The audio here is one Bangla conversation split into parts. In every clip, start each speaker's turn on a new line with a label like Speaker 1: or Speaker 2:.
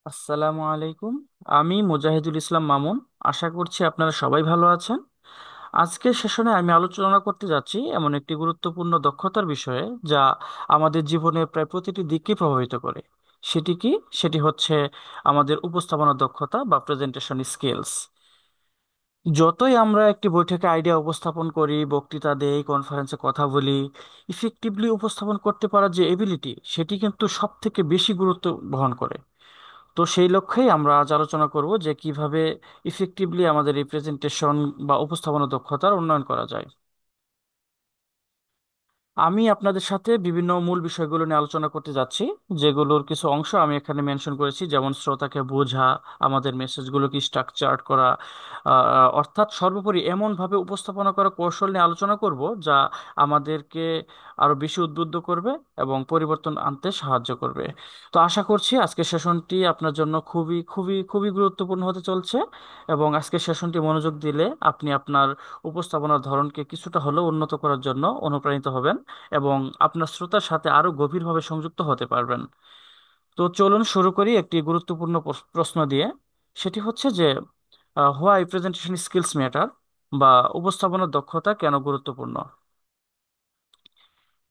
Speaker 1: আসসালামু আলাইকুম। আমি মুজাহিদুল ইসলাম মামুন। আশা করছি আপনারা সবাই ভালো আছেন। আজকের সেশনে আমি আলোচনা করতে যাচ্ছি এমন একটি গুরুত্বপূর্ণ দক্ষতার বিষয়ে যা আমাদের জীবনের প্রায় প্রতিটি দিককে প্রভাবিত করে। সেটি কি? সেটি হচ্ছে আমাদের উপস্থাপনা দক্ষতা বা প্রেজেন্টেশন স্কিলস। যতই আমরা একটি বৈঠকে আইডিয়া উপস্থাপন করি, বক্তৃতা দেই, কনফারেন্সে কথা বলি, ইফেক্টিভলি উপস্থাপন করতে পারার যে এবিলিটি, সেটি কিন্তু সব থেকে বেশি গুরুত্ব বহন করে। তো সেই লক্ষ্যেই আমরা আজ আলোচনা করব যে কিভাবে ইফেক্টিভলি আমাদের রিপ্রেজেন্টেশন বা উপস্থাপনা দক্ষতার উন্নয়ন করা যায়। আমি আপনাদের সাথে বিভিন্ন মূল বিষয়গুলো নিয়ে আলোচনা করতে যাচ্ছি, যেগুলোর কিছু অংশ আমি এখানে মেনশন করেছি, যেমন শ্রোতাকে বোঝা, আমাদের মেসেজগুলোকে স্ট্রাকচার্ড করা, অর্থাৎ সর্বোপরি এমনভাবে উপস্থাপনা করা কৌশল নিয়ে আলোচনা করব যা আমাদেরকে আরো বেশি উদ্বুদ্ধ করবে এবং পরিবর্তন আনতে সাহায্য করবে। তো আশা করছি আজকের সেশনটি আপনার জন্য খুবই খুবই খুবই গুরুত্বপূর্ণ হতে চলছে, এবং আজকের সেশনটি মনোযোগ দিলে আপনি আপনার উপস্থাপনার ধরনকে কিছুটা হলেও উন্নত করার জন্য অনুপ্রাণিত হবেন এবং আপনার শ্রোতার সাথে আরো গভীরভাবে সংযুক্ত হতে পারবেন। তো চলুন শুরু করি একটি গুরুত্বপূর্ণ প্রশ্ন দিয়ে। সেটি হচ্ছে যে হোয়াই প্রেজেন্টেশন স্কিলস ম্যাটার, বা উপস্থাপনার দক্ষতা কেন গুরুত্বপূর্ণ।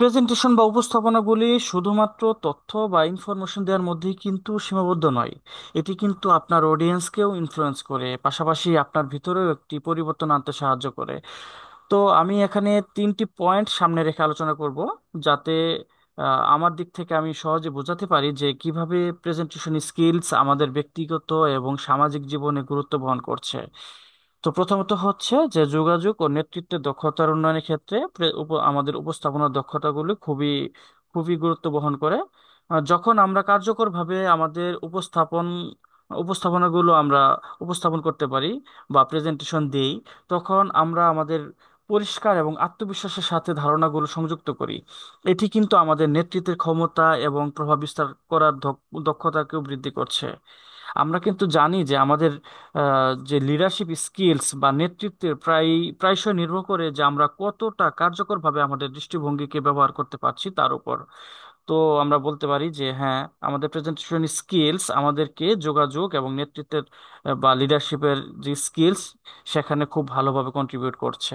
Speaker 1: প্রেজেন্টেশন বা উপস্থাপনাগুলি শুধুমাত্র তথ্য বা ইনফরমেশন দেওয়ার মধ্যেই কিন্তু সীমাবদ্ধ নয়। এটি কিন্তু আপনার অডিয়েন্সকেও ইনফ্লুয়েন্স করে, পাশাপাশি আপনার ভিতরেও একটি পরিবর্তন আনতে সাহায্য করে। তো আমি এখানে তিনটি পয়েন্ট সামনে রেখে আলোচনা করব, যাতে আমার দিক থেকে আমি সহজে বোঝাতে পারি যে কিভাবে প্রেজেন্টেশন স্কিলস আমাদের ব্যক্তিগত এবং সামাজিক জীবনে গুরুত্ব বহন করছে। তো প্রথমত হচ্ছে যে যোগাযোগ ও নেতৃত্বের দক্ষতার উন্নয়নের ক্ষেত্রে আমাদের উপস্থাপনার দক্ষতাগুলি খুবই খুবই গুরুত্ব বহন করে। যখন আমরা কার্যকরভাবে আমাদের উপস্থাপনাগুলো আমরা উপস্থাপন করতে পারি বা প্রেজেন্টেশন দেই, তখন আমরা আমাদের পরিষ্কার এবং আত্মবিশ্বাসের সাথে ধারণাগুলো সংযুক্ত করি। এটি কিন্তু আমাদের নেতৃত্বের ক্ষমতা এবং প্রভাব বিস্তার করার দক্ষতাকেও বৃদ্ধি করছে। আমরা কিন্তু জানি যে আমাদের যে লিডারশিপ স্কিলস বা নেতৃত্বের প্রায়শই নির্ভর করে যে আমরা কতটা কার্যকরভাবে আমাদের দৃষ্টিভঙ্গিকে ব্যবহার করতে পারছি তার উপর। তো আমরা বলতে পারি যে হ্যাঁ, আমাদের প্রেজেন্টেশন স্কিলস আমাদেরকে যোগাযোগ এবং নেতৃত্বের বা লিডারশিপের যে স্কিলস, সেখানে খুব ভালোভাবে কন্ট্রিবিউট করছে।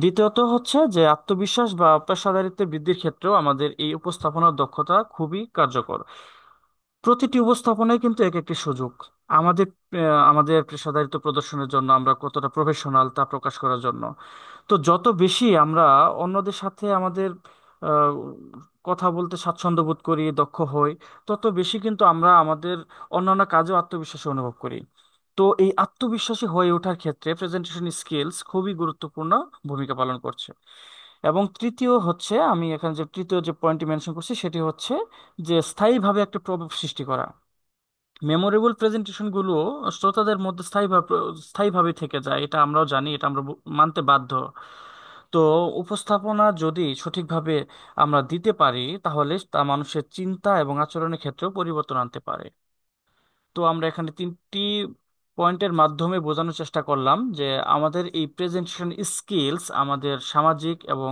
Speaker 1: দ্বিতীয়ত হচ্ছে যে আত্মবিশ্বাস বা পেশাদারিত্বের বৃদ্ধির ক্ষেত্রেও আমাদের এই উপস্থাপনার দক্ষতা খুবই কার্যকর। প্রতিটি উপস্থাপনায় কিন্তু এক একটি সুযোগ আমাদের আমাদের পেশাদারিত্ব প্রদর্শনের জন্য, আমরা কতটা প্রফেশনাল তা প্রকাশ করার জন্য। তো যত বেশি আমরা অন্যদের সাথে আমাদের আহ, কথা বলতে স্বাচ্ছন্দ্য বোধ করি, দক্ষ হই, তত বেশি কিন্তু আমরা আমাদের অন্যান্য কাজেও আত্মবিশ্বাসী অনুভব করি। তো এই আত্মবিশ্বাসী হয়ে ওঠার ক্ষেত্রে প্রেজেন্টেশন স্কিলস খুবই গুরুত্বপূর্ণ ভূমিকা পালন করছে। এবং তৃতীয় হচ্ছে, আমি এখানে যে তৃতীয় যে পয়েন্টটি মেনশন করছি সেটি হচ্ছে যে স্থায়ীভাবে একটা প্রভাব সৃষ্টি করা। মেমোরেবল প্রেজেন্টেশনগুলো শ্রোতাদের মধ্যে স্থায়ীভাবে থেকে যায়, এটা আমরাও জানি, এটা আমরা মানতে বাধ্য। তো উপস্থাপনা যদি সঠিকভাবে আমরা দিতে পারি, তাহলে তা মানুষের চিন্তা এবং আচরণের ক্ষেত্রেও পরিবর্তন আনতে পারে। তো আমরা এখানে তিনটি পয়েন্টের মাধ্যমে বোঝানোর চেষ্টা করলাম যে আমাদের এই প্রেজেন্টেশন স্কিলস আমাদের সামাজিক এবং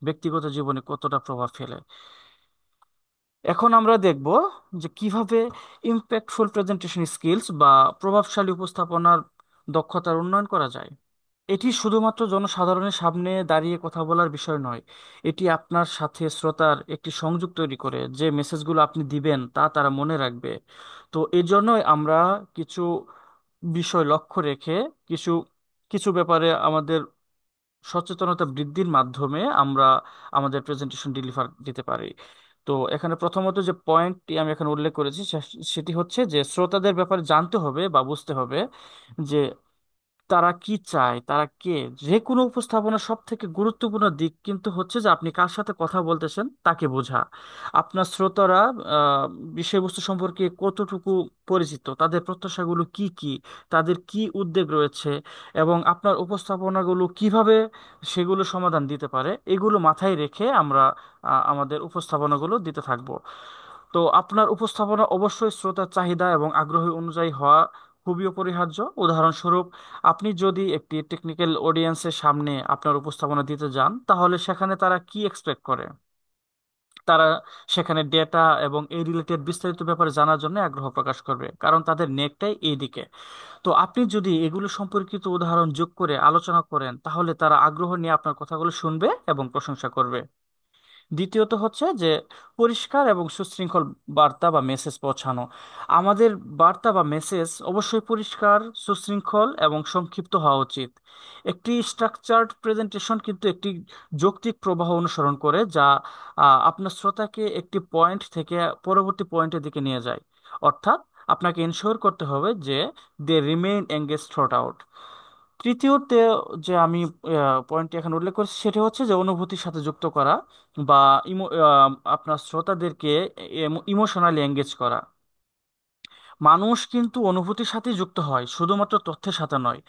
Speaker 1: ব্যক্তিগত জীবনে কতটা প্রভাব ফেলে। এখন আমরা দেখব যে কিভাবে ইম্প্যাক্টফুল প্রেজেন্টেশন স্কিলস বা প্রভাবশালী উপস্থাপনার দক্ষতার উন্নয়ন করা যায়। এটি শুধুমাত্র জনসাধারণের সামনে দাঁড়িয়ে কথা বলার বিষয় নয়। এটি আপনার সাথে শ্রোতার একটি সংযোগ তৈরি করে, যে মেসেজগুলো আপনি দিবেন তা তারা মনে রাখবে। তো এই জন্যই আমরা কিছু বিষয় লক্ষ্য রেখে কিছু কিছু ব্যাপারে আমাদের সচেতনতা বৃদ্ধির মাধ্যমে আমরা আমাদের প্রেজেন্টেশন ডেলিভার দিতে পারি। তো এখানে প্রথমত যে পয়েন্টটি আমি এখানে উল্লেখ করেছি সেটি হচ্ছে যে শ্রোতাদের ব্যাপারে জানতে হবে বা বুঝতে হবে যে তারা কি চায়, তারা কে। যে কোনো উপস্থাপনার সব থেকে গুরুত্বপূর্ণ দিক কিন্তু হচ্ছে যে আপনি কার সাথে কথা বলতেছেন তাকে বোঝা। আপনার শ্রোতারা আহ, বিষয়বস্তু সম্পর্কে কতটুকু পরিচিত, তাদের প্রত্যাশাগুলো কি কি, তাদের কি উদ্বেগ রয়েছে, এবং আপনার উপস্থাপনাগুলো কিভাবে সেগুলো সমাধান দিতে পারে, এগুলো মাথায় রেখে আমরা আমাদের উপস্থাপনাগুলো দিতে থাকবো। তো আপনার উপস্থাপনা অবশ্যই শ্রোতার চাহিদা এবং আগ্রহ অনুযায়ী হওয়া খুবই অপরিহার্য। উদাহরণস্বরূপ, আপনি যদি একটি টেকনিক্যাল অডিয়েন্সের সামনে আপনার উপস্থাপনা দিতে যান, তাহলে সেখানে তারা কি এক্সপেক্ট করে, তারা সেখানে ডেটা এবং এই রিলেটেড বিস্তারিত ব্যাপারে জানার জন্য আগ্রহ প্রকাশ করবে, কারণ তাদের নেকটাই এই দিকে। তো আপনি যদি এগুলো সম্পর্কিত উদাহরণ যোগ করে আলোচনা করেন, তাহলে তারা আগ্রহ নিয়ে আপনার কথাগুলো শুনবে এবং প্রশংসা করবে। দ্বিতীয়ত হচ্ছে যে পরিষ্কার এবং সুশৃঙ্খল বার্তা বা মেসেজ পৌঁছানো। আমাদের বার্তা বা মেসেজ অবশ্যই পরিষ্কার, সুশৃঙ্খল এবং সংক্ষিপ্ত হওয়া উচিত। একটি স্ট্রাকচার্ড প্রেজেন্টেশন কিন্তু একটি যৌক্তিক প্রবাহ অনুসরণ করে, যা আপনার শ্রোতাকে একটি পয়েন্ট থেকে পরবর্তী পয়েন্টের দিকে নিয়ে যায়। অর্থাৎ আপনাকে এনশিওর করতে হবে যে they remain engage throughout. তৃতীয়তে যে আমি পয়েন্টটি এখানে উল্লেখ করছি সেটা হচ্ছে যে অনুভূতির সাথে যুক্ত করা বা আপনার শ্রোতাদেরকে ইমোশনালি এঙ্গেজ করা। মানুষ কিন্তু অনুভূতির সাথেই যুক্ত হয়, শুধুমাত্র তথ্যের সাথে নয়।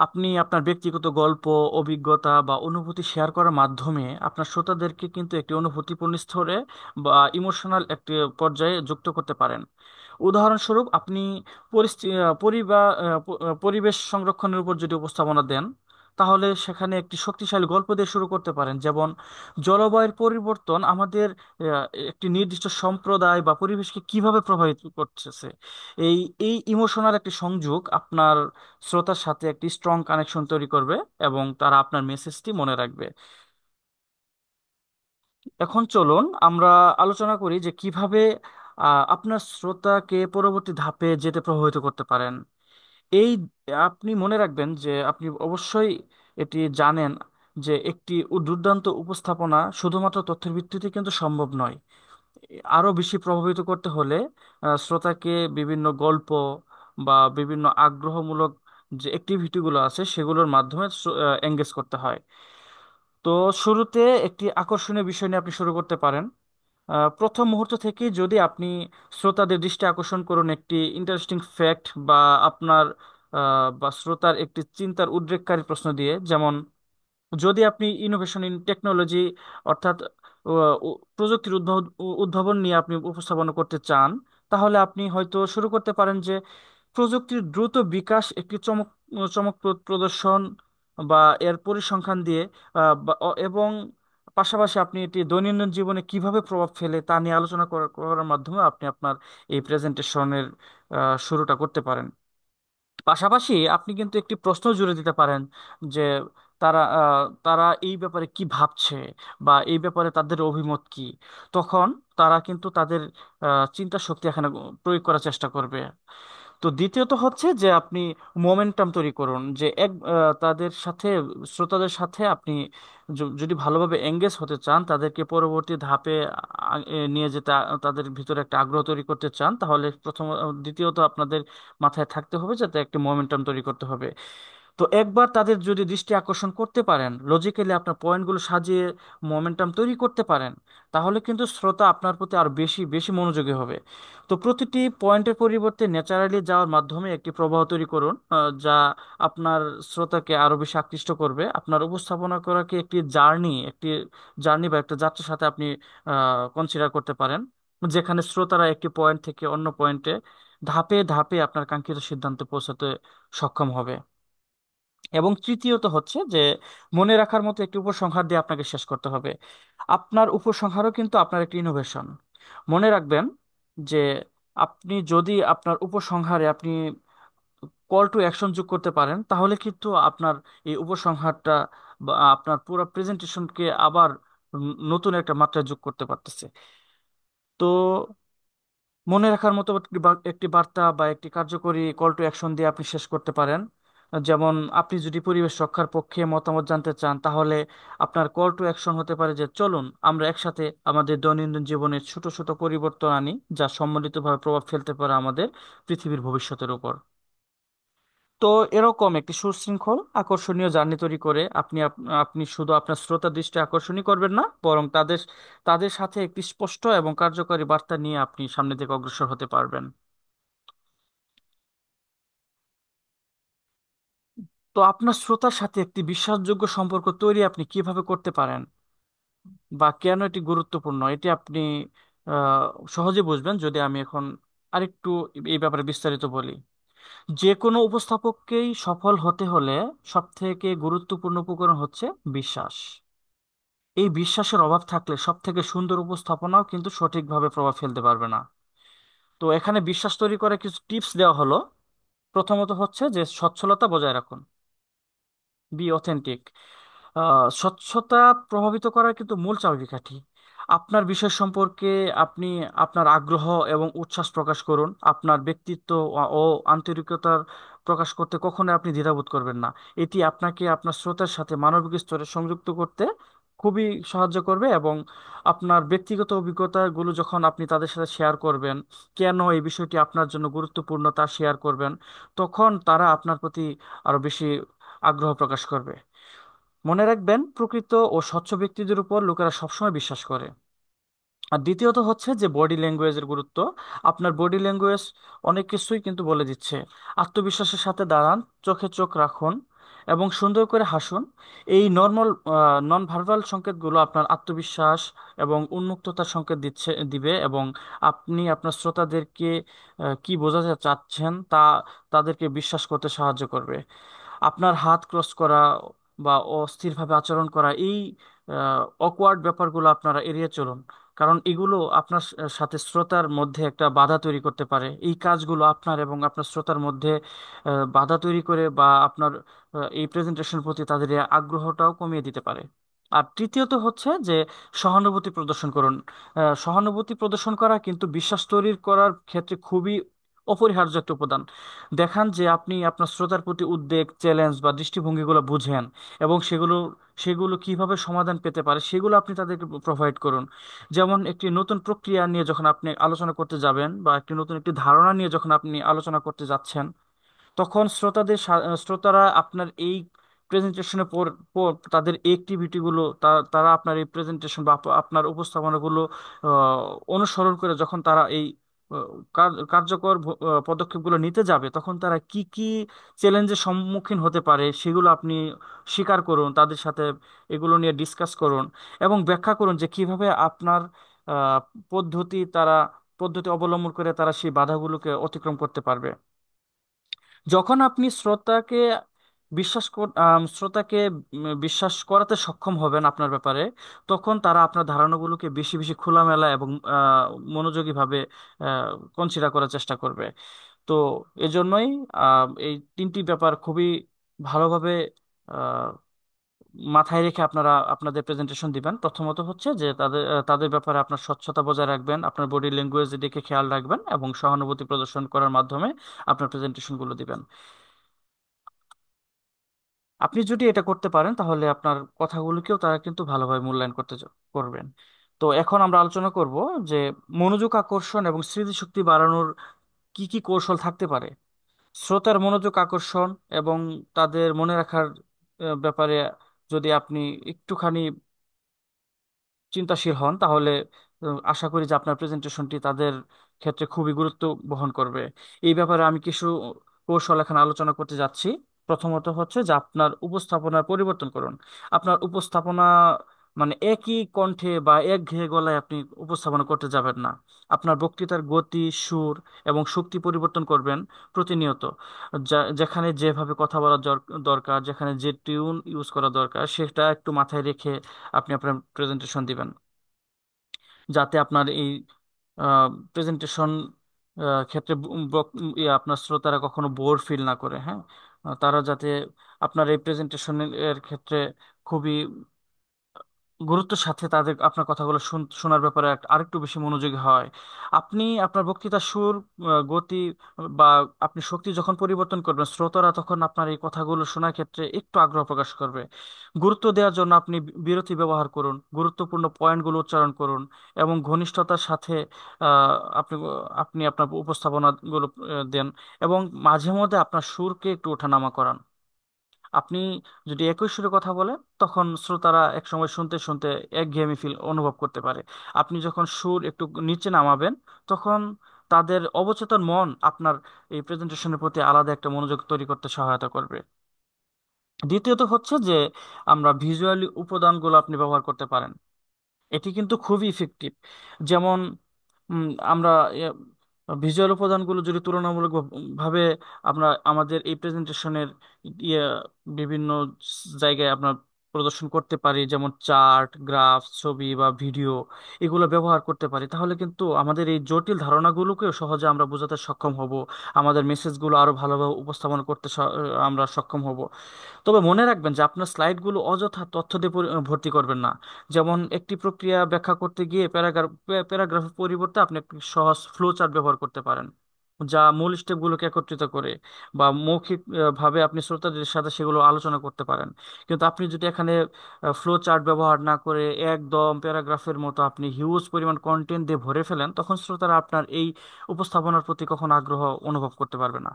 Speaker 1: আপনি আপনার ব্যক্তিগত গল্প, অভিজ্ঞতা বা অনুভূতি শেয়ার করার মাধ্যমে আপনার শ্রোতাদেরকে কিন্তু একটি অনুভূতিপূর্ণ স্তরে বা ইমোশনাল একটি পর্যায়ে যুক্ত করতে পারেন। উদাহরণস্বরূপ, আপনি পরিবেশ সংরক্ষণের উপর যদি উপস্থাপনা দেন, তাহলে সেখানে একটি শক্তিশালী গল্প দিয়ে শুরু করতে পারেন, যেমন জলবায়ুর পরিবর্তন আমাদের একটি নির্দিষ্ট সম্প্রদায় বা পরিবেশকে কিভাবে প্রভাবিত করতেছে। এই এই ইমোশনাল একটি সংযোগ আপনার শ্রোতার সাথে একটি স্ট্রং কানেকশন তৈরি করবে এবং তারা আপনার মেসেজটি মনে রাখবে। এখন চলুন আমরা আলোচনা করি যে কিভাবে আপনার শ্রোতাকে পরবর্তী ধাপে যেতে প্রভাবিত করতে পারেন। এই আপনি মনে রাখবেন যে আপনি অবশ্যই এটি জানেন যে একটি দুর্দান্ত উপস্থাপনা শুধুমাত্র তথ্যের ভিত্তিতে কিন্তু সম্ভব নয়। আরো বেশি প্রভাবিত করতে হলে শ্রোতাকে বিভিন্ন গল্প বা বিভিন্ন আগ্রহমূলক যে অ্যাক্টিভিটিগুলো আছে সেগুলোর মাধ্যমে এঙ্গেজ করতে হয়। তো শুরুতে একটি আকর্ষণীয় বিষয় নিয়ে আপনি শুরু করতে পারেন। প্রথম মুহূর্ত থেকেই যদি আপনি শ্রোতাদের দৃষ্টি আকর্ষণ করুন একটি ইন্টারেস্টিং ফ্যাক্ট বা আপনার বা শ্রোতার একটি চিন্তার উদ্রেককারী প্রশ্ন দিয়ে, যেমন যদি আপনি ইনোভেশন ইন টেকনোলজি অর্থাৎ প্রযুক্তির উদ্ভাবন নিয়ে আপনি উপস্থাপন করতে চান, তাহলে আপনি হয়তো শুরু করতে পারেন যে প্রযুক্তির দ্রুত বিকাশ একটি চমকপ্রদ প্রদর্শন বা এর পরিসংখ্যান দিয়ে এবং পাশাপাশি আপনি এটি দৈনন্দিন জীবনে কিভাবে প্রভাব ফেলে তা নিয়ে আলোচনা করার মাধ্যমে আপনি আপনার এই প্রেজেন্টেশনের শুরুটা করতে পারেন। পাশাপাশি আপনি কিন্তু একটি প্রশ্ন জুড়ে দিতে পারেন যে তারা এই ব্যাপারে কি ভাবছে বা এই ব্যাপারে তাদের অভিমত কি। তখন তারা কিন্তু তাদের চিন্তা শক্তি এখানে প্রয়োগ করার চেষ্টা করবে। তো দ্বিতীয়ত হচ্ছে যে আপনি মোমেন্টাম তৈরি করুন, যে তাদের সাথে, শ্রোতাদের সাথে আপনি যদি ভালোভাবে এঙ্গেজ হতে চান, তাদেরকে পরবর্তী ধাপে নিয়ে যেতে তাদের ভিতরে একটা আগ্রহ তৈরি করতে চান, তাহলে দ্বিতীয়ত আপনাদের মাথায় থাকতে হবে যাতে একটা মোমেন্টাম তৈরি করতে হবে। তো একবার তাদের যদি দৃষ্টি আকর্ষণ করতে পারেন, লজিক্যালি আপনার পয়েন্টগুলো সাজিয়ে মোমেন্টাম তৈরি করতে পারেন, তাহলে কিন্তু শ্রোতা আপনার প্রতি আরো বেশি বেশি মনোযোগী হবে। তো প্রতিটি পয়েন্টের পরিবর্তে ন্যাচারালি যাওয়ার মাধ্যমে একটি প্রবাহ তৈরি করুন, যা আপনার শ্রোতাকে আরো বেশি আকৃষ্ট করবে। আপনার উপস্থাপনা করাকে একটি জার্নি বা একটা যাত্রার সাথে আপনি কনসিডার করতে পারেন, যেখানে শ্রোতারা একটি পয়েন্ট থেকে অন্য পয়েন্টে ধাপে ধাপে আপনার কাঙ্ক্ষিত সিদ্ধান্তে পৌঁছাতে সক্ষম হবে। এবং তৃতীয়ত হচ্ছে যে মনে রাখার মতো একটি উপসংহার দিয়ে আপনাকে শেষ করতে হবে। আপনার উপসংহারও কিন্তু আপনার একটি ইনোভেশন। মনে রাখবেন যে আপনি যদি আপনার উপসংহারে আপনি কল টু অ্যাকশন যোগ করতে পারেন, তাহলে কিন্তু আপনার এই উপসংহারটা বা আপনার পুরো প্রেজেন্টেশনকে আবার নতুন একটা মাত্রায় যোগ করতে পারতেছে। তো মনে রাখার মতো একটি বার্তা বা একটি কার্যকরী কল টু অ্যাকশন দিয়ে আপনি শেষ করতে পারেন। যেমন আপনি যদি পরিবেশ রক্ষার পক্ষে মতামত জানতে চান, তাহলে আপনার কল টু অ্যাকশন হতে পারে যে চলুন আমরা একসাথে আমাদের দৈনন্দিন জীবনে ছোট ছোট পরিবর্তন আনি, যা সম্মিলিতভাবে প্রভাব ফেলতে পারে আমাদের পৃথিবীর ভবিষ্যতের উপর। তো এরকম একটি সুশৃঙ্খল আকর্ষণীয় জার্নি তৈরি করে আপনি শুধু আপনার শ্রোতা দৃষ্টি আকর্ষণই করবেন না, বরং তাদের তাদের সাথে একটি স্পষ্ট এবং কার্যকরী বার্তা নিয়ে আপনি সামনের দিকে অগ্রসর হতে পারবেন। তো আপনার শ্রোতার সাথে একটি বিশ্বাসযোগ্য সম্পর্ক তৈরি আপনি কিভাবে করতে পারেন বা কেন এটি গুরুত্বপূর্ণ, এটি আপনি আহ, সহজে বুঝবেন যদি আমি এখন আরেকটু এই ব্যাপারে বিস্তারিত বলি। যে কোনো উপস্থাপককেই সফল হতে হলে সবথেকে গুরুত্বপূর্ণ উপকরণ হচ্ছে বিশ্বাস। এই বিশ্বাসের অভাব থাকলে সব থেকে সুন্দর উপস্থাপনাও কিন্তু সঠিকভাবে প্রভাব ফেলতে পারবে না। তো এখানে বিশ্বাস তৈরি করে কিছু টিপস দেওয়া হলো। প্রথমত হচ্ছে যে স্বচ্ছলতা বজায় রাখুন, বি অথেন্টিক। স্বচ্ছতা প্রভাবিত করার কিন্তু মূল চাবিকাঠি। আপনার বিষয় সম্পর্কে আপনি আপনার আগ্রহ এবং উচ্ছ্বাস প্রকাশ করুন। আপনার ব্যক্তিত্ব ও আন্তরিকতার প্রকাশ করতে কখনো আপনি দ্বিধাবোধ করবেন না। এটি আপনাকে আপনার শ্রোতার সাথে মানবিক স্তরে সংযুক্ত করতে খুবই সাহায্য করবে। এবং আপনার ব্যক্তিগত অভিজ্ঞতাগুলো যখন আপনি তাদের সাথে শেয়ার করবেন, কেন এই বিষয়টি আপনার জন্য গুরুত্বপূর্ণ তা শেয়ার করবেন, তখন তারা আপনার প্রতি আরো বেশি আগ্রহ প্রকাশ করবে। মনে রাখবেন, প্রকৃত ও স্বচ্ছ ব্যক্তিদের উপর লোকেরা সবসময় বিশ্বাস করে। আর দ্বিতীয়ত হচ্ছে যে বডি ল্যাঙ্গুয়েজের গুরুত্ব। আপনার বডি ল্যাঙ্গুয়েজ অনেক কিছুই কিন্তু বলে দিচ্ছে। আত্মবিশ্বাসের সাথে দাঁড়ান, চোখে চোখ রাখুন এবং সুন্দর করে হাসুন। এই নন ভার্বাল সংকেতগুলো আপনার আত্মবিশ্বাস এবং উন্মুক্ততার সংকেত দিবে। এবং আপনি আপনার শ্রোতাদেরকে কি বোঝাতে চাচ্ছেন তা তাদেরকে বিশ্বাস করতে সাহায্য করবে। আপনার হাত ক্রস করা বা অস্থিরভাবে আচরণ করা, এই অকওয়ার্ড ব্যাপারগুলো আপনারা এড়িয়ে চলুন। কারণ এগুলো আপনার সাথে শ্রোতার মধ্যে একটা বাধা তৈরি করতে পারে। এই কাজগুলো আপনার এবং আপনার শ্রোতার মধ্যে বাধা তৈরি করে বা আপনার এই প্রেজেন্টেশন প্রতি তাদের এই আগ্রহটাও কমিয়ে দিতে পারে। আর তৃতীয়ত হচ্ছে যে সহানুভূতি প্রদর্শন করুন। সহানুভূতি প্রদর্শন করা কিন্তু বিশ্বাস তৈরি করার ক্ষেত্রে খুবই অপরিহার্য একটা উপাদান। দেখান যে আপনি আপনার শ্রোতার প্রতি উদ্বেগ, চ্যালেঞ্জ বা দৃষ্টিভঙ্গিগুলো বুঝেন এবং সেগুলো কিভাবে সমাধান পেতে পারে সেগুলো আপনি তাদেরকে প্রোভাইড করুন। যেমন একটি নতুন প্রক্রিয়া নিয়ে যখন আপনি আলোচনা করতে যাবেন বা একটি ধারণা নিয়ে যখন আপনি আলোচনা করতে যাচ্ছেন, তখন শ্রোতারা আপনার এই প্রেজেন্টেশনের পর তাদের অ্যাক্টিভিটিগুলো, তারা আপনার এই প্রেজেন্টেশন বা আপনার উপস্থাপনাগুলো অনুসরণ করে যখন তারা এই কার্যকর পদক্ষেপগুলো নিতে যাবে, তখন তারা কি কি চ্যালেঞ্জের সম্মুখীন হতে পারে সেগুলো আপনি স্বীকার করুন, তাদের সাথে এগুলো নিয়ে ডিসকাস করুন এবং ব্যাখ্যা করুন যে কিভাবে আপনার আহ, পদ্ধতি তারা পদ্ধতি অবলম্বন করে তারা সেই বাধাগুলোকে অতিক্রম করতে পারবে। যখন আপনি শ্রোতাকে বিশ্বাস করাতে সক্ষম হবেন আপনার ব্যাপারে, তখন তারা আপনার ধারণাগুলোকে বেশি বেশি খোলামেলা এবং মনোযোগীভাবে কনসিডার করার চেষ্টা করবে। তো এজন্যই এই তিনটি ব্যাপার খুবই ভালোভাবে আহ, মাথায় রেখে আপনারা আপনাদের প্রেজেন্টেশন দিবেন। প্রথমত হচ্ছে যে তাদের ব্যাপারে আপনার স্বচ্ছতা বজায় রাখবেন, আপনার বডি ল্যাঙ্গুয়েজ দিকে খেয়াল রাখবেন এবং সহানুভূতি প্রদর্শন করার মাধ্যমে আপনার প্রেজেন্টেশনগুলো দিবেন। আপনি যদি এটা করতে পারেন তাহলে আপনার কথাগুলোকেও তারা কিন্তু ভালোভাবে মূল্যায়ন করবেন। তো এখন আমরা আলোচনা করব যে মনোযোগ আকর্ষণ এবং স্মৃতিশক্তি বাড়ানোর কি কি কৌশল থাকতে পারে। শ্রোতার মনোযোগ আকর্ষণ এবং তাদের মনে রাখার ব্যাপারে যদি আপনি একটুখানি চিন্তাশীল হন, তাহলে আশা করি যে আপনার প্রেজেন্টেশনটি তাদের ক্ষেত্রে খুবই গুরুত্ব বহন করবে। এই ব্যাপারে আমি কিছু কৌশল এখন আলোচনা করতে যাচ্ছি। প্রথমত হচ্ছে যে আপনার উপস্থাপনার পরিবর্তন করুন। আপনার উপস্থাপনা মানে একই কণ্ঠে বা একঘেয়ে গলায় আপনি উপস্থাপনা করতে যাবেন না। আপনার বক্তৃতার গতি, সুর এবং শক্তি পরিবর্তন করবেন প্রতিনিয়ত। যেখানে যেভাবে কথা বলা দরকার, যেখানে যে টিউন ইউজ করা দরকার, সেটা একটু মাথায় রেখে আপনি আপনার প্রেজেন্টেশন দিবেন, যাতে আপনার এই প্রেজেন্টেশন ক্ষেত্রে আপনার শ্রোতারা কখনো বোর ফিল না করে। হ্যাঁ, তারা যাতে আপনার এই প্রেজেন্টেশনের ক্ষেত্রে খুবই গুরুত্বের সাথে তাদের আপনার কথাগুলো শোনার ব্যাপারে আরেকটু বেশি মনোযোগী হয়। আপনি আপনার বক্তৃতার সুর, গতি বা আপনি শক্তি যখন পরিবর্তন করবেন, শ্রোতারা তখন আপনার এই কথাগুলো শোনার ক্ষেত্রে একটু আগ্রহ প্রকাশ করবে। গুরুত্ব দেওয়ার জন্য আপনি বিরতি ব্যবহার করুন, গুরুত্বপূর্ণ পয়েন্টগুলো উচ্চারণ করুন এবং ঘনিষ্ঠতার সাথে আহ, আপনি আপনি আপনার উপস্থাপনাগুলো দেন এবং মাঝে মধ্যে আপনার সুরকে একটু ওঠানামা করান। আপনি যদি একই সুরে কথা বলেন, তখন শ্রোতারা একসময় শুনতে শুনতে একঘেয়েমি ফিল অনুভব করতে পারে। আপনি যখন সুর একটু নিচে নামাবেন, তখন তাদের অবচেতন মন আপনার এই প্রেজেন্টেশনের প্রতি আলাদা একটা মনোযোগ তৈরি করতে সহায়তা করবে। দ্বিতীয়ত হচ্ছে যে আমরা ভিজুয়ালি উপাদানগুলো আপনি ব্যবহার করতে পারেন। এটি কিন্তু খুবই ইফেক্টিভ। যেমন আমরা ভিজুয়াল উপাদানগুলো যদি তুলনামূলক ভাবে আমরা আমাদের এই প্রেজেন্টেশনের ইয়ে বিভিন্ন জায়গায় প্রদর্শন করতে পারি, যেমন চার্ট, গ্রাফ, ছবি বা ভিডিও, এগুলো ব্যবহার করতে পারি, তাহলে কিন্তু আমাদের এই জটিল ধারণাগুলোকেও সহজে আমরা বোঝাতে সক্ষম হব। আমাদের মেসেজগুলো আরো ভালোভাবে উপস্থাপন করতে আমরা সক্ষম হব। তবে মনে রাখবেন যে আপনার স্লাইডগুলো অযথা তথ্য দিয়ে ভর্তি করবেন না। যেমন একটি প্রক্রিয়া ব্যাখ্যা করতে গিয়ে প্যারাগ্রাফের পরিবর্তে আপনি একটি সহজ ফ্লো চার্ট ব্যবহার করতে পারেন, যা মূল স্টেপগুলোকে একত্রিত করে, বা মৌখিক ভাবে আপনি শ্রোতাদের সাথে সেগুলো আলোচনা করতে পারেন। কিন্তু আপনি যদি এখানে ফ্লো চার্ট ব্যবহার না করে একদম প্যারাগ্রাফের মতো আপনি হিউজ পরিমাণ কন্টেন্ট দিয়ে ভরে ফেলেন, তখন শ্রোতারা আপনার এই উপস্থাপনার প্রতি কখনো আগ্রহ অনুভব করতে পারবে না।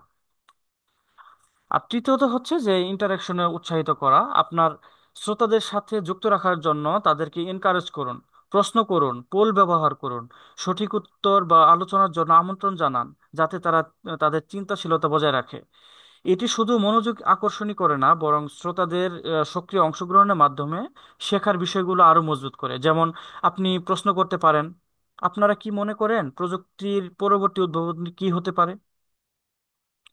Speaker 1: আর তৃতীয়ত হচ্ছে যে ইন্টারাকশনে উৎসাহিত করা। আপনার শ্রোতাদের সাথে যুক্ত রাখার জন্য তাদেরকে এনকারেজ করুন, প্রশ্ন করুন, পোল ব্যবহার করুন, সঠিক উত্তর বা আলোচনার জন্য আমন্ত্রণ জানান, যাতে তারা তাদের চিন্তাশীলতা বজায় রাখে। এটি শুধু মনোযোগ আকর্ষণই করে না, বরং শ্রোতাদের সক্রিয় অংশগ্রহণের মাধ্যমে শেখার বিষয়গুলো আরো মজবুত করে। যেমন আপনি প্রশ্ন করতে পারেন, আপনারা কি মনে করেন প্রযুক্তির পরবর্তী উদ্ভাবন কি হতে পারে?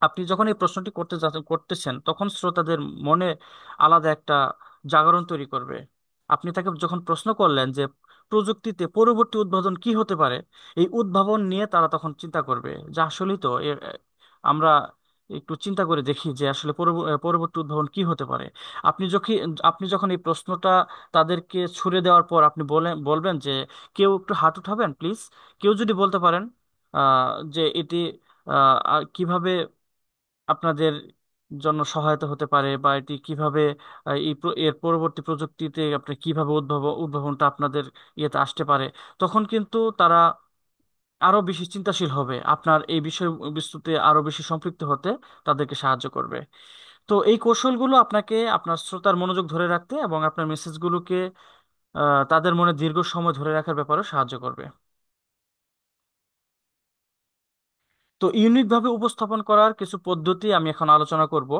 Speaker 1: আপনি যখন এই প্রশ্নটি করতেছেন, তখন শ্রোতাদের মনে আলাদা একটা জাগরণ তৈরি করবে। আপনি তাকে যখন প্রশ্ন করলেন যে প্রযুক্তিতে পরবর্তী উদ্ভাবন কি হতে পারে, এই উদ্ভাবন নিয়ে তারা তখন চিন্তা করবে যে আসলেই তো আমরা একটু চিন্তা করে দেখি যে আসলে পরবর্তী উদ্ভাবন কি হতে পারে। আপনি যখন এই প্রশ্নটা তাদেরকে ছুড়ে দেওয়ার পর আপনি বলবেন যে কেউ একটু হাত উঠাবেন প্লিজ। কেউ যদি বলতে পারেন যে এটি কিভাবে আপনাদের জন্য সহায়তা হতে পারে, বা এটি কিভাবে এর পরবর্তী প্রযুক্তিতে আপনি কিভাবে উদ্ভাবনটা আপনাদের ইয়েতে আসতে পারে, তখন কিন্তু তারা আরো বেশি চিন্তাশীল হবে, আপনার এই বিষয়বস্তুতে আরো বেশি সম্পৃক্ত হতে তাদেরকে সাহায্য করবে। তো এই কৌশলগুলো আপনাকে আপনার শ্রোতার মনোযোগ ধরে রাখতে এবং আপনার মেসেজগুলোকে তাদের মনে দীর্ঘ সময় ধরে রাখার ব্যাপারেও সাহায্য করবে। তো ইউনিকভাবে উপস্থাপন করার কিছু পদ্ধতি আমি এখন আলোচনা করব।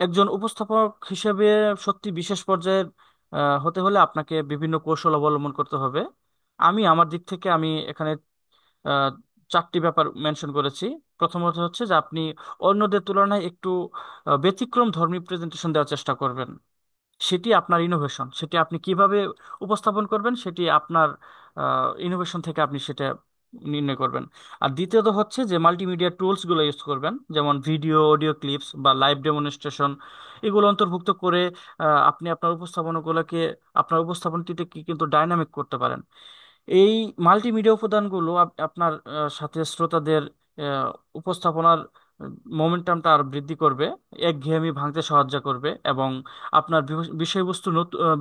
Speaker 1: একজন উপস্থাপক হিসেবে সত্যি বিশেষ পর্যায়ের হতে হলে আপনাকে বিভিন্ন কৌশল অবলম্বন করতে হবে। আমার দিক থেকে আমি এখানে আহ, চারটি ব্যাপার মেনশন করেছি। প্রথমত হচ্ছে যে আপনি অন্যদের তুলনায় একটু ব্যতিক্রম ধর্মী প্রেজেন্টেশন দেওয়ার চেষ্টা করবেন। সেটি আপনার ইনোভেশন, সেটি আপনি কিভাবে উপস্থাপন করবেন সেটি আপনার ইনোভেশন থেকে আপনি সেটা নির্ণয় করবেন। আর দ্বিতীয়ত হচ্ছে যে মাল্টিমিডিয়া টুলস গুলো ইউজ করবেন, যেমন ভিডিও, অডিও ক্লিপস বা লাইভ ডেমনস্ট্রেশন, এগুলো অন্তর্ভুক্ত করে আপনি আপনার উপস্থাপনটিতে কি কিন্তু ডাইনামিক করতে পারেন। এই মাল্টিমিডিয়া উপাদানগুলো আপনার সাথে শ্রোতাদের উপস্থাপনার মোমেন্টামটা আর বৃদ্ধি করবে, একঘেয়েমি ভাঙতে সাহায্য করবে, এবং আপনার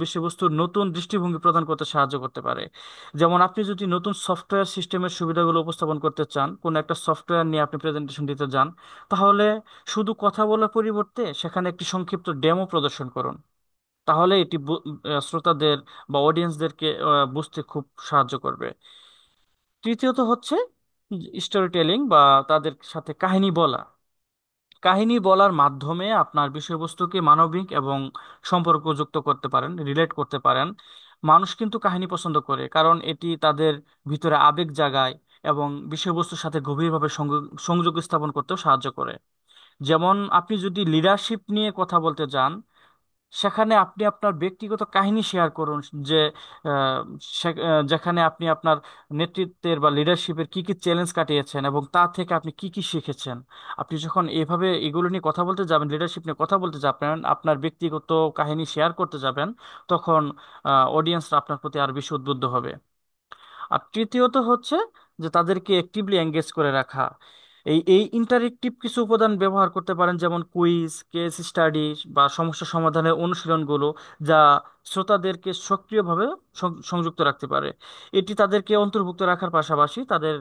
Speaker 1: বিষয়বস্তুর নতুন দৃষ্টিভঙ্গি প্রদান করতে সাহায্য করতে পারে। যেমন আপনি যদি নতুন সফটওয়্যার সিস্টেমের সুবিধাগুলো উপস্থাপন করতে চান, কোনো একটা সফটওয়্যার নিয়ে আপনি প্রেজেন্টেশন দিতে যান, তাহলে শুধু কথা বলার পরিবর্তে সেখানে একটি সংক্ষিপ্ত ডেমো প্রদর্শন করুন। তাহলে এটি শ্রোতাদের বা অডিয়েন্সদেরকে বুঝতে খুব সাহায্য করবে। তৃতীয়ত হচ্ছে স্টোরি টেলিং, বা তাদের সাথে কাহিনী বলা। কাহিনী বলার মাধ্যমে আপনার বিষয়বস্তুকে মানবিক এবং সম্পর্কযুক্ত করতে পারেন, রিলেট করতে পারেন। মানুষ কিন্তু কাহিনী পছন্দ করে, কারণ এটি তাদের ভিতরে আবেগ জাগায় এবং বিষয়বস্তুর সাথে গভীরভাবে সংযোগ স্থাপন করতেও সাহায্য করে। যেমন আপনি যদি লিডারশিপ নিয়ে কথা বলতে যান, সেখানে আপনি আপনার ব্যক্তিগত কাহিনী শেয়ার করুন, যে আহ, যেখানে আপনি আপনার নেতৃত্বের বা লিডারশিপের কি কি চ্যালেঞ্জ কাটিয়েছেন এবং তা থেকে আপনি কি কি শিখেছেন। আপনি যখন এভাবে এগুলো নিয়ে কথা বলতে যাবেন, লিডারশিপ নিয়ে কথা বলতে যাবেন, আপনার ব্যক্তিগত কাহিনী শেয়ার করতে যাবেন, তখন অডিয়েন্সরা আপনার প্রতি আরো বেশি উদ্বুদ্ধ হবে। আর তৃতীয়ত হচ্ছে যে তাদেরকে অ্যাক্টিভলি এঙ্গেজ করে রাখা। এই ইন্টারেক্টিভ কিছু উপাদান ব্যবহার করতে পারেন, যেমন কুইজ, কেস স্টাডি বা সমস্যা সমাধানের অনুশীলনগুলো, যা শ্রোতাদেরকে সক্রিয়ভাবে সংযুক্ত রাখতে পারে। এটি তাদেরকে অন্তর্ভুক্ত রাখার পাশাপাশি তাদের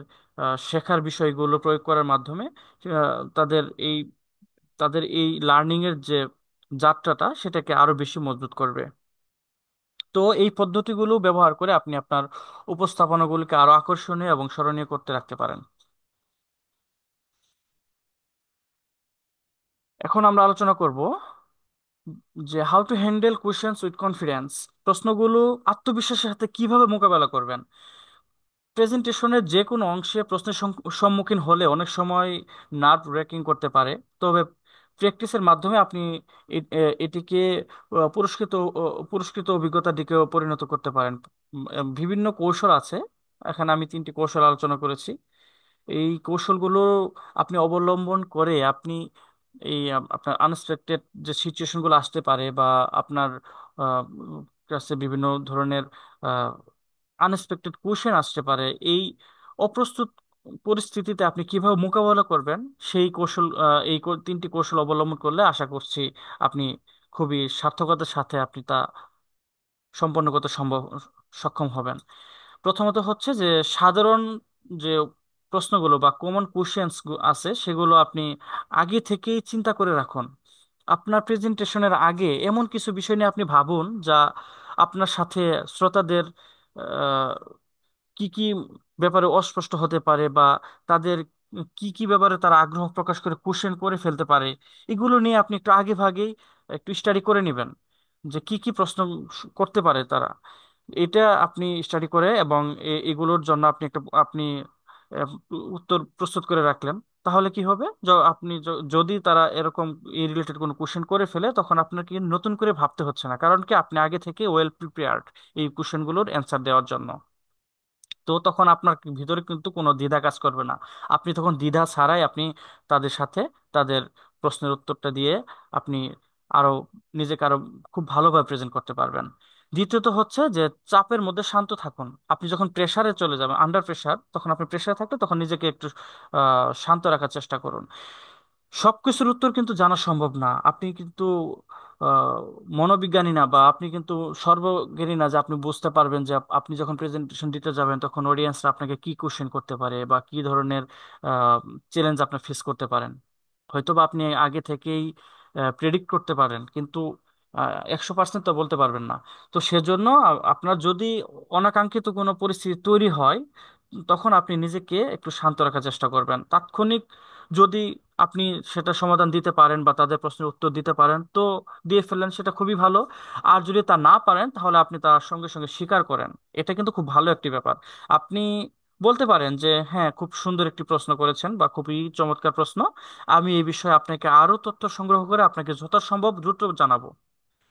Speaker 1: শেখার বিষয়গুলো প্রয়োগ করার মাধ্যমে তাদের এই লার্নিং এর যে যাত্রাটা, সেটাকে আরো বেশি মজবুত করবে। তো এই পদ্ধতিগুলো ব্যবহার করে আপনি আপনার উপস্থাপনাগুলিকে আরো আকর্ষণীয় এবং স্মরণীয় করতে রাখতে পারেন। এখন আমরা আলোচনা করব যে how to handle questions with confidence. প্রশ্নগুলো আত্মবিশ্বাসের সাথে কিভাবে মোকাবেলা করবেন। প্রেজেন্টেশনের যে কোনো অংশে প্রশ্নের সম্মুখীন হলে অনেক সময় নার্ভ রেকিং করতে পারে। তবে প্র্যাকটিসের মাধ্যমে আপনি এটিকে পুরস্কৃত পুরস্কৃত অভিজ্ঞতার দিকেও পরিণত করতে পারেন। বিভিন্ন কৌশল আছে, এখানে আমি 3টি কৌশল আলোচনা করেছি। এই কৌশলগুলো আপনি অবলম্বন করে আপনি আপনার আনএক্সপেক্টেড যে সিচুয়েশনগুলো আসতে পারে, বা আপনার আহ, কাছে বিভিন্ন ধরনের আনএক্সপেক্টেড কোশ্চেন আসতে পারে, এই অপ্রস্তুত পরিস্থিতিতে আপনি কিভাবে মোকাবেলা করবেন, সেই কৌশল, 3টি কৌশল অবলম্বন করলে আশা করছি আপনি খুবই সার্থকতার সাথে আপনি তা সম্পন্ন করতে সক্ষম হবেন। প্রথমত হচ্ছে যে সাধারণ যে প্রশ্নগুলো বা কমন কোশ্চেন্স আছে সেগুলো আপনি আগে থেকেই চিন্তা করে রাখুন। আপনার প্রেজেন্টেশনের আগে এমন কিছু বিষয় নিয়ে আপনি ভাবুন যা আপনার সাথে শ্রোতাদের আহ, কি কি ব্যাপারে অস্পষ্ট হতে পারে, বা তাদের কি কি ব্যাপারে তারা আগ্রহ প্রকাশ করে কোশ্চেন করে ফেলতে পারে। এগুলো নিয়ে আপনি একটু আগে ভাগেই একটু স্টাডি করে নেবেন যে কি কি প্রশ্ন করতে পারে তারা। এটা আপনি স্টাডি করে এবং এগুলোর জন্য আপনি আহ, উত্তর প্রস্তুত করে রাখলেন। তাহলে কি হবে, আপনি যদি তারা এরকম এই রিলেটেড কোনো কোশ্চেন করে ফেলে, তখন আপনাকে নতুন করে ভাবতে হচ্ছে না, কারণ কি আপনি আগে থেকে ওয়েল প্রিপেয়ার্ড এই কোশ্চেনগুলোর অ্যান্সার দেওয়ার জন্য। তো তখন আপনার ভিতরে কিন্তু কোনো দ্বিধা কাজ করবে না। আপনি তখন দ্বিধা ছাড়াই আপনি তাদের সাথে তাদের প্রশ্নের উত্তরটা দিয়ে আপনি আরো নিজেকে আরো খুব ভালোভাবে প্রেজেন্ট করতে পারবেন। দ্বিতীয়ত হচ্ছে যে চাপের মধ্যে শান্ত থাকুন। আপনি যখন প্রেসারে চলে যাবেন, আন্ডার প্রেসার, তখন আপনি প্রেসারে থাকলে তখন নিজেকে একটু শান্ত রাখার চেষ্টা করুন। সবকিছুর উত্তর কিন্তু জানা সম্ভব না। আপনি কিন্তু আহ, মনোবিজ্ঞানী না, বা আপনি কিন্তু সর্বজ্ঞানী না যে আপনি বুঝতে পারবেন যে আপনি যখন প্রেজেন্টেশন দিতে যাবেন তখন অডিয়েন্সরা আপনাকে কি কোশ্চেন করতে পারে বা কি ধরনের চ্যালেঞ্জ আপনার ফেস করতে পারেন। হয়তো বা আপনি আগে থেকেই প্রেডিক্ট করতে পারেন, কিন্তু 100% তো বলতে পারবেন না। তো সেজন্য আপনার যদি অনাকাঙ্ক্ষিত কোনো পরিস্থিতি তৈরি হয়, তখন আপনি নিজেকে একটু শান্ত রাখার চেষ্টা করবেন। তাৎক্ষণিক যদি আপনি সেটা সমাধান দিতে পারেন বা তাদের প্রশ্নের উত্তর দিতে পারেন তো দিয়ে ফেললেন, সেটা খুবই ভালো। আর যদি তা না পারেন তাহলে আপনি তার সঙ্গে সঙ্গে স্বীকার করেন। এটা কিন্তু খুব ভালো একটি ব্যাপার। আপনি বলতে পারেন যে হ্যাঁ, খুব সুন্দর একটি প্রশ্ন করেছেন বা খুবই চমৎকার প্রশ্ন, আমি এই বিষয়ে আপনাকে আরো তথ্য সংগ্রহ করে আপনাকে যথাসম্ভব দ্রুত জানাবো।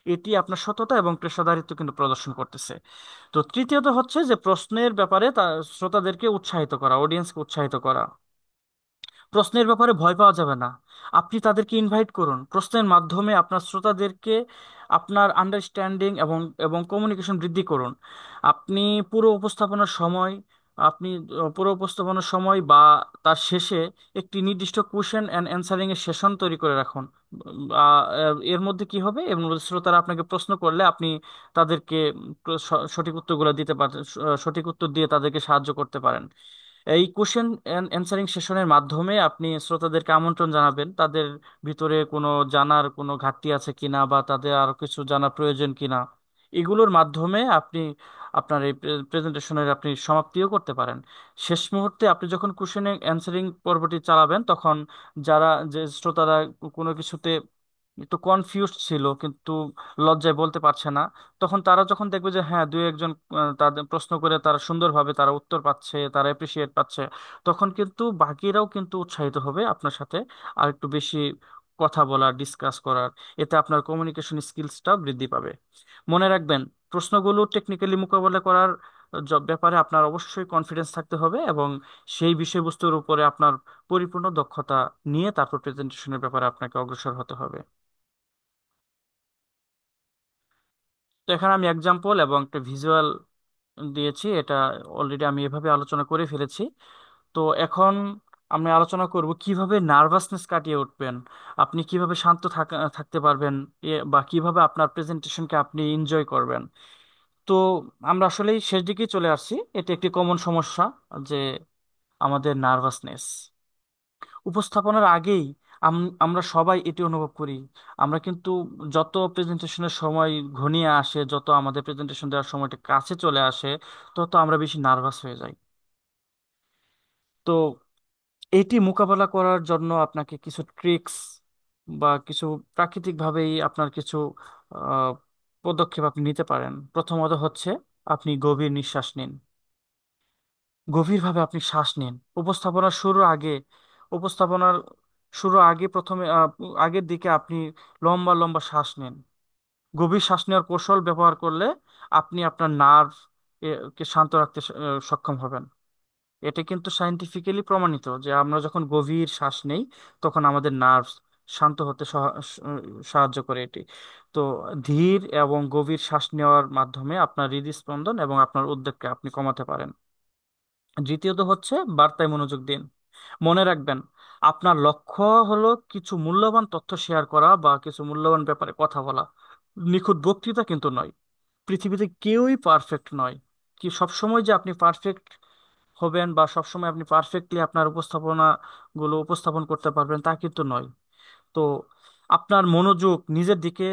Speaker 1: এটি আপনার সততা এবং পেশাদারিত্ব কিন্তু প্রদর্শন করতেছে। তো তৃতীয়ত হচ্ছে যে প্রশ্নের ব্যাপারে শ্রোতাদেরকে উৎসাহিত করা, অডিয়েন্সকে উৎসাহিত করা। প্রশ্নের ব্যাপারে ভয় পাওয়া যাবে না। আপনি তাদেরকে ইনভাইট করুন, প্রশ্নের মাধ্যমে আপনার শ্রোতাদেরকে আপনার আন্ডারস্ট্যান্ডিং এবং এবং কমিউনিকেশন বৃদ্ধি করুন। আপনি পুরো উপস্থাপনার সময় আপনি পুরো উপস্থাপনার সময় বা তার শেষে একটি নির্দিষ্ট কোশ্চেন অ্যান্ড অ্যান্সারিং এর সেশন তৈরি করে রাখুন। এর মধ্যে কি হবে, এর মধ্যে শ্রোতারা আপনাকে প্রশ্ন করলে আপনি তাদেরকে সঠিক উত্তরগুলো দিতে পারেন, সঠিক উত্তর দিয়ে তাদেরকে সাহায্য করতে পারেন। এই কোশ্চেন অ্যান্সারিং সেশনের মাধ্যমে আপনি শ্রোতাদেরকে আমন্ত্রণ জানাবেন তাদের ভিতরে কোনো জানার কোনো ঘাটতি আছে কিনা, বা তাদের আরো কিছু জানার প্রয়োজন কিনা। এগুলোর মাধ্যমে আপনি আপনার এই প্রেজেন্টেশনের আপনি সমাপ্তিও করতে পারেন। শেষ মুহূর্তে আপনি যখন কোশ্চেন অ্যান্সারিং পর্বটি চালাবেন, তখন যে শ্রোতারা কোনো কিছুতে একটু কনফিউজড ছিল কিন্তু লজ্জায় বলতে পারছে না, তখন তারা যখন দেখবে যে হ্যাঁ, দুই একজন তাদের প্রশ্ন করে তারা সুন্দরভাবে তারা উত্তর পাচ্ছে, তারা অ্যাপ্রিসিয়েট পাচ্ছে, তখন কিন্তু বাকিরাও কিন্তু উৎসাহিত হবে আপনার সাথে আর একটু বেশি কথা বলার, ডিসকাস করার। এতে আপনার কমিউনিকেশন স্কিলসটাও বৃদ্ধি পাবে। মনে রাখবেন, প্রশ্নগুলো টেকনিক্যালি মোকাবেলা করার ব্যাপারে আপনার অবশ্যই কনফিডেন্স থাকতে হবে, এবং সেই বিষয়বস্তুর উপরে আপনার পরিপূর্ণ দক্ষতা নিয়ে তারপর প্রেজেন্টেশনের ব্যাপারে আপনাকে অগ্রসর হতে হবে। তো এখানে আমি এক্সাম্পল এবং একটা ভিজুয়াল দিয়েছি, এটা অলরেডি আমি এভাবে আলোচনা করে ফেলেছি। তো এখন আমি আলোচনা করব কিভাবে নার্ভাসনেস কাটিয়ে উঠবেন, আপনি কিভাবে শান্ত থাকতে পারবেন, বা কিভাবে আপনার প্রেজেন্টেশনকে আপনি এনজয় করবেন। তো আমরা আসলেই শেষ দিকেই চলে আসছি। এটা একটি কমন সমস্যা যে আমাদের নার্ভাসনেস উপস্থাপনার আগেই আমরা সবাই এটি অনুভব করি। আমরা কিন্তু যত প্রেজেন্টেশনের সময় ঘনিয়ে আসে, যত আমাদের প্রেজেন্টেশন দেওয়ার সময়টা কাছে চলে আসে, তত আমরা বেশি নার্ভাস হয়ে যাই। তো এটি মোকাবেলা করার জন্য আপনাকে কিছু ট্রিক্স বা কিছু প্রাকৃতিকভাবেই আপনার কিছু আহ, পদক্ষেপ আপনি নিতে পারেন। প্রথমত হচ্ছে আপনি গভীর নিঃশ্বাস নিন। গভীরভাবে আপনি শ্বাস নিন উপস্থাপনার শুরুর আগে। উপস্থাপনার শুরু আগে প্রথমে আগের দিকে আপনি লম্বা লম্বা শ্বাস নিন। গভীর শ্বাস নেওয়ার কৌশল ব্যবহার করলে আপনি আপনার নার্ভ কে শান্ত রাখতে সক্ষম হবেন। এটা কিন্তু সায়েন্টিফিক্যালি প্রমাণিত যে আমরা যখন গভীর শ্বাস নেই তখন আমাদের নার্ভস শান্ত হতে সাহায্য করে এটি। তো ধীর এবং গভীর শ্বাস নেওয়ার মাধ্যমে আপনার হৃদস্পন্দন এবং আপনার উদ্বেগকে আপনি কমাতে পারেন। দ্বিতীয়ত হচ্ছে বার্তায় মনোযোগ দিন। মনে রাখবেন, আপনার লক্ষ্য হলো কিছু মূল্যবান তথ্য শেয়ার করা বা কিছু মূল্যবান ব্যাপারে কথা বলা, নিখুঁত বক্তৃতা কিন্তু নয়। পৃথিবীতে কেউই পারফেক্ট নয়। কি সবসময় যে আপনি পারফেক্ট হবেন বা সবসময় আপনি পারফেক্টলি আপনার উপস্থাপনাগুলো উপস্থাপন করতে পারবেন তা কিন্তু নয়। তো আপনার মনোযোগ নিজের দিকে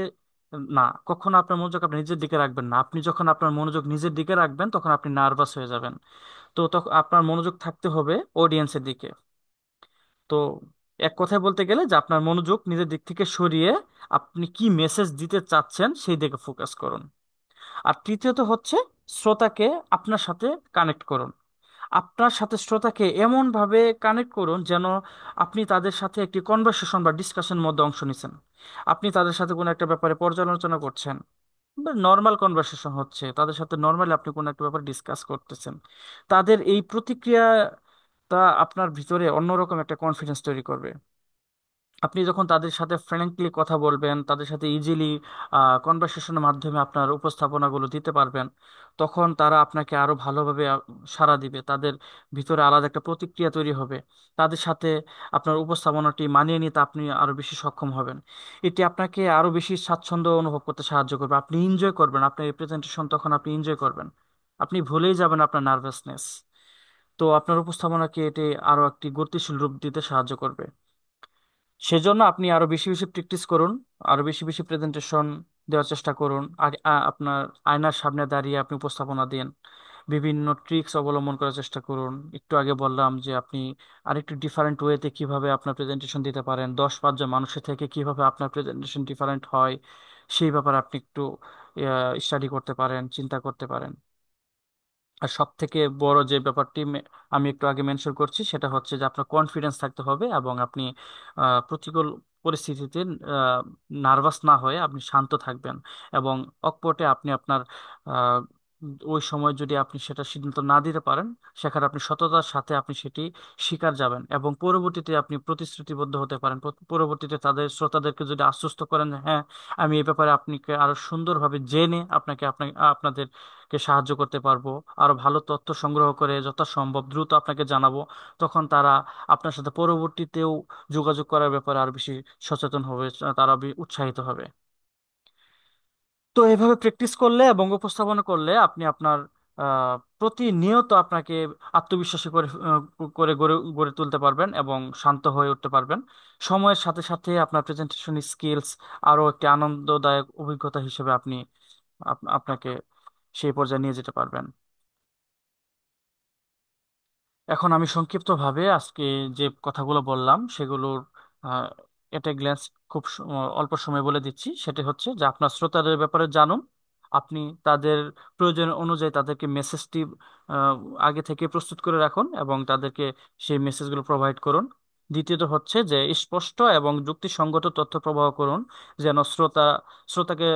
Speaker 1: না, কখনো আপনার মনোযোগ আপনি নিজের দিকে রাখবেন না। আপনি যখন আপনার মনোযোগ নিজের দিকে রাখবেন তখন আপনি নার্ভাস হয়ে যাবেন। তো তখন আপনার মনোযোগ থাকতে হবে অডিয়েন্সের দিকে। তো এক কথায় বলতে গেলে যে আপনার মনোযোগ নিজের দিক থেকে সরিয়ে আপনি কি মেসেজ দিতে চাচ্ছেন সেই দিকে ফোকাস করুন। আর তৃতীয়ত হচ্ছে শ্রোতাকে আপনার সাথে কানেক্ট করুন। আপনার সাথে শ্রোতাকে এমন ভাবে কানেক্ট করুন যেন আপনি তাদের সাথে একটি কনভারসেশন বা ডিসকাশন মধ্যে অংশ নিছেন। আপনি তাদের সাথে কোনো একটা ব্যাপারে পর্যালোচনা করছেন, নর্মাল কনভারসেশন হচ্ছে, তাদের সাথে নর্মালি আপনি কোনো একটা ব্যাপারে ডিসকাস করতেছেন। তাদের এই প্রতিক্রিয়াটা আপনার ভিতরে অন্যরকম একটা কনফিডেন্স তৈরি করবে। আপনি যখন তাদের সাথে ফ্র্যাঙ্কলি কথা বলবেন, তাদের সাথে ইজিলি কনভারসেশনের মাধ্যমে আপনার উপস্থাপনাগুলো দিতে পারবেন, তখন তারা আপনাকে আরো ভালোভাবে সাড়া দিবে। তাদের ভিতরে আলাদা একটা প্রতিক্রিয়া তৈরি হবে। তাদের সাথে আপনার উপস্থাপনাটি মানিয়ে নিতে আপনি আরো বেশি সক্ষম হবেন। এটি আপনাকে আরো বেশি স্বাচ্ছন্দ্য অনুভব করতে সাহায্য করবে। আপনি এনজয় করবেন আপনার এই প্রেজেন্টেশন, তখন আপনি এনজয় করবেন। আপনি ভুলেই যাবেন আপনার নার্ভাসনেস। তো আপনার উপস্থাপনাকে এটি আরো একটি গতিশীল রূপ দিতে সাহায্য করবে। সেজন্য আপনি আরো বেশি বেশি প্র্যাকটিস করুন, আরো বেশি বেশি প্রেজেন্টেশন দেওয়ার চেষ্টা করুন। আর আপনার আয়নার সামনে দাঁড়িয়ে আপনি উপস্থাপনা দিন। বিভিন্ন ট্রিক্স অবলম্বন করার চেষ্টা করুন। একটু আগে বললাম যে আপনি আরেকটু ডিফারেন্ট ওয়েতে কিভাবে আপনার প্রেজেন্টেশন দিতে পারেন, 10-5 জন মানুষের থেকে কিভাবে আপনার প্রেজেন্টেশন ডিফারেন্ট হয়, সেই ব্যাপারে আপনি একটু স্টাডি করতে পারেন, চিন্তা করতে পারেন। আর সব থেকে বড় যে ব্যাপারটি আমি একটু আগে মেনশন করছি সেটা হচ্ছে যে আপনার কনফিডেন্স থাকতে হবে এবং আপনি প্রতিকূল পরিস্থিতিতে নার্ভাস না হয়ে আপনি শান্ত থাকবেন। এবং অকপটে আপনি আপনার আহ, ওই সময় যদি আপনি সেটা সিদ্ধান্ত না দিতে পারেন, সেখানে আপনি সততার সাথে আপনি সেটি শিকার যাবেন এবং পরবর্তীতে আপনি প্রতিশ্রুতিবদ্ধ হতে পারেন। পরবর্তীতে তাদের শ্রোতাদেরকে যদি আশ্বস্ত করেন যে, হ্যাঁ, আমি এই ব্যাপারে আপনাকে আরো সুন্দরভাবে জেনে আপনাদেরকে সাহায্য করতে পারবো, আরো ভালো তথ্য সংগ্রহ করে যথাসম্ভব দ্রুত আপনাকে জানাবো, তখন তারা আপনার সাথে পরবর্তীতেও যোগাযোগ করার ব্যাপারে আরো বেশি সচেতন হবে, তারা উৎসাহিত হবে। তো এভাবে প্র্যাকটিস করলে এবং উপস্থাপনা করলে আপনি আপনার প্রতিনিয়ত আপনাকে আত্মবিশ্বাসী করে গড়ে গড়ে তুলতে পারবেন এবং শান্ত হয়ে উঠতে পারবেন। সময়ের সাথে সাথে আপনার প্রেজেন্টেশন স্কিলস আরো একটি আনন্দদায়ক অভিজ্ঞতা হিসেবে আপনাকে সেই পর্যায়ে নিয়ে যেতে পারবেন। এখন আমি সংক্ষিপ্তভাবে আজকে যে কথাগুলো বললাম সেগুলোর এট এ গ্ল্যান্স খুব অল্প সময় বলে দিচ্ছি। সেটা হচ্ছে যে আপনার শ্রোতাদের ব্যাপারে জানুন। আপনি তাদের প্রয়োজন অনুযায়ী তাদেরকে মেসেজটি আগে থেকে প্রস্তুত করে রাখুন এবং তাদেরকে সেই মেসেজগুলো প্রোভাইড করুন। দ্বিতীয়ত হচ্ছে যে স্পষ্ট এবং যুক্তিসঙ্গত তথ্য প্রবাহ করুন, যেন শ্রোতাকে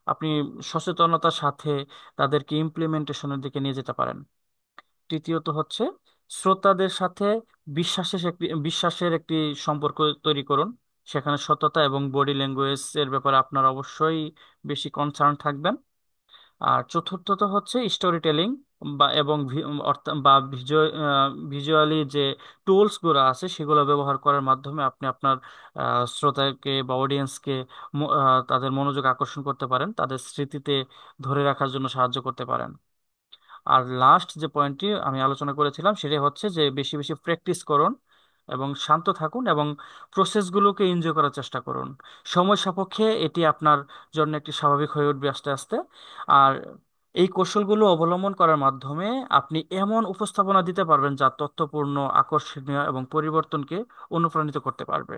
Speaker 1: আপনি সচেতনতার সাথে তাদেরকে ইমপ্লিমেন্টেশনের দিকে নিয়ে যেতে পারেন। তৃতীয়ত হচ্ছে শ্রোতাদের সাথে বিশ্বাসের একটি সম্পর্ক তৈরি করুন। সেখানে সততা এবং বডি ল্যাঙ্গুয়েজ এর ব্যাপারে আপনার অবশ্যই বেশি কনসার্ন থাকবেন। আর চতুর্থত হচ্ছে স্টোরি টেলিং বা এবং বা ভিজুয়ালি যে টুলস গুলো আছে সেগুলো ব্যবহার করার মাধ্যমে আপনি আপনার শ্রোতাকে বা অডিয়েন্সকে তাদের মনোযোগ আকর্ষণ করতে পারেন, তাদের স্মৃতিতে ধরে রাখার জন্য সাহায্য করতে পারেন। আর লাস্ট যে পয়েন্টটি আমি আলোচনা করেছিলাম সেটা হচ্ছে যে বেশি বেশি প্র্যাকটিস করুন এবং শান্ত থাকুন এবং প্রসেসগুলোকে এনজয় করার চেষ্টা করুন। সময় সাপেক্ষে এটি আপনার জন্য একটি স্বাভাবিক হয়ে উঠবে আস্তে আস্তে। আর এই কৌশলগুলো অবলম্বন করার মাধ্যমে আপনি এমন উপস্থাপনা দিতে পারবেন যা তথ্যপূর্ণ, আকর্ষণীয় এবং পরিবর্তনকে অনুপ্রাণিত করতে পারবে।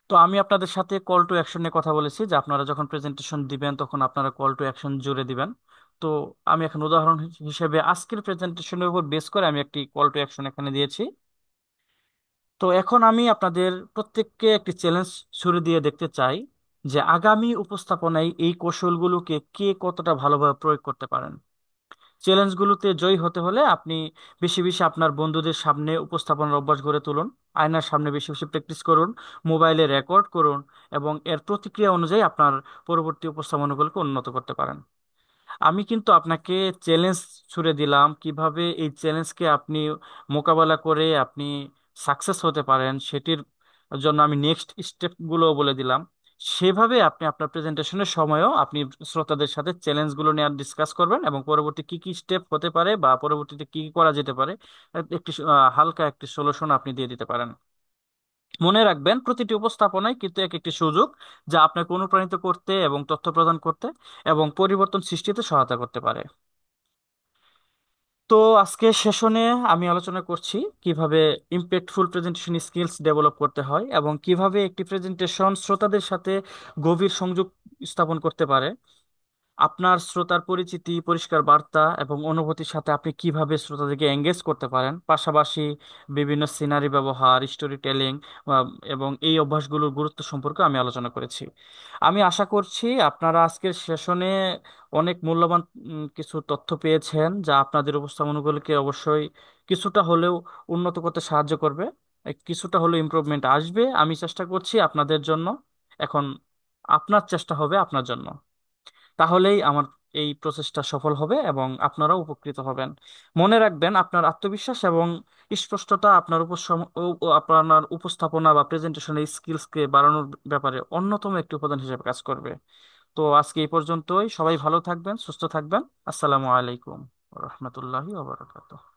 Speaker 1: তো আমি আপনাদের সাথে কল টু অ্যাকশন নিয়ে কথা বলেছি যে আপনারা যখন প্রেজেন্টেশন দিবেন তখন আপনারা কল টু অ্যাকশন জুড়ে দিবেন। তো আমি এখন উদাহরণ হিসেবে আজকের প্রেজেন্টেশনের উপর বেস করে আমি একটি কল টু অ্যাকশন এখানে দিয়েছি। তো এখন আমি আপনাদের প্রত্যেককে একটি চ্যালেঞ্জ ছুড়ে দিয়ে দেখতে চাই যে আগামী উপস্থাপনায় এই কৌশলগুলোকে কে কতটা ভালোভাবে প্রয়োগ করতে পারেন। চ্যালেঞ্জগুলোতে জয়ী হতে হলে আপনি বেশি বেশি আপনার বন্ধুদের সামনে উপস্থাপনার অভ্যাস গড়ে তুলুন, আয়নার সামনে বেশি বেশি প্র্যাকটিস করুন, মোবাইলে রেকর্ড করুন এবং এর প্রতিক্রিয়া অনুযায়ী আপনার পরবর্তী উপস্থাপনাগুলোকে উন্নত করতে পারেন। আমি কিন্তু আপনাকে চ্যালেঞ্জ ছুড়ে দিলাম, কিভাবে এই চ্যালেঞ্জকে আপনি মোকাবেলা করে আপনি সাকসেস হতে পারেন সেটির জন্য আমি নেক্সট স্টেপগুলো বলে দিলাম। সেভাবে আপনি আপনার প্রেজেন্টেশনের সময়ও আপনি শ্রোতাদের সাথে চ্যালেঞ্জগুলো নিয়ে ডিসকাস করবেন এবং পরবর্তী কি কি স্টেপ হতে পারে বা পরবর্তীতে কি কি করা যেতে পারে একটি হালকা একটি সলিউশন আপনি দিয়ে দিতে পারেন। মনে রাখবেন, প্রতিটি উপস্থাপনায় কিন্তু এক একটি সুযোগ যা আপনাকে অনুপ্রাণিত করতে এবং তথ্য প্রদান করতে এবং পরিবর্তন সৃষ্টিতে সহায়তা করতে পারে। তো আজকে সেশনে আমি আলোচনা করছি কিভাবে ইম্প্যাক্টফুল প্রেজেন্টেশন স্কিলস ডেভেলপ করতে হয় এবং কিভাবে একটি প্রেজেন্টেশন শ্রোতাদের সাথে গভীর সংযোগ স্থাপন করতে পারে। আপনার শ্রোতার পরিচিতি, পরিষ্কার বার্তা এবং অনুভূতির সাথে আপনি কিভাবে শ্রোতাদেরকে এঙ্গেজ করতে পারেন, পাশাপাশি বিভিন্ন সিনারি ব্যবহার, স্টোরি টেলিং এবং এই অভ্যাসগুলোর গুরুত্ব সম্পর্কে আমি আলোচনা করেছি। আমি আশা করছি আপনারা আজকের সেশনে অনেক মূল্যবান কিছু তথ্য পেয়েছেন যা আপনাদের উপস্থাপনাগুলোকে অবশ্যই কিছুটা হলেও উন্নত করতে সাহায্য করবে। কিছুটা হলেও ইমপ্রুভমেন্ট আসবে, আমি চেষ্টা করছি আপনাদের জন্য। এখন আপনার চেষ্টা হবে আপনার জন্য, তাহলেই আমার এই প্রচেষ্টা সফল হবে এবং আপনারাও উপকৃত হবেন। মনে রাখবেন, আপনার আত্মবিশ্বাস এবং স্পষ্টতা আপনার উপস্থাপনা বা প্রেজেন্টেশনের স্কিলসকে বাড়ানোর ব্যাপারে অন্যতম একটি উপাদান হিসেবে কাজ করবে। তো আজকে এই পর্যন্তই, সবাই ভালো থাকবেন, সুস্থ থাকবেন। আসসালামু আলাইকুম রহমতুল্লাহি ওয়া বারাকাতুহু।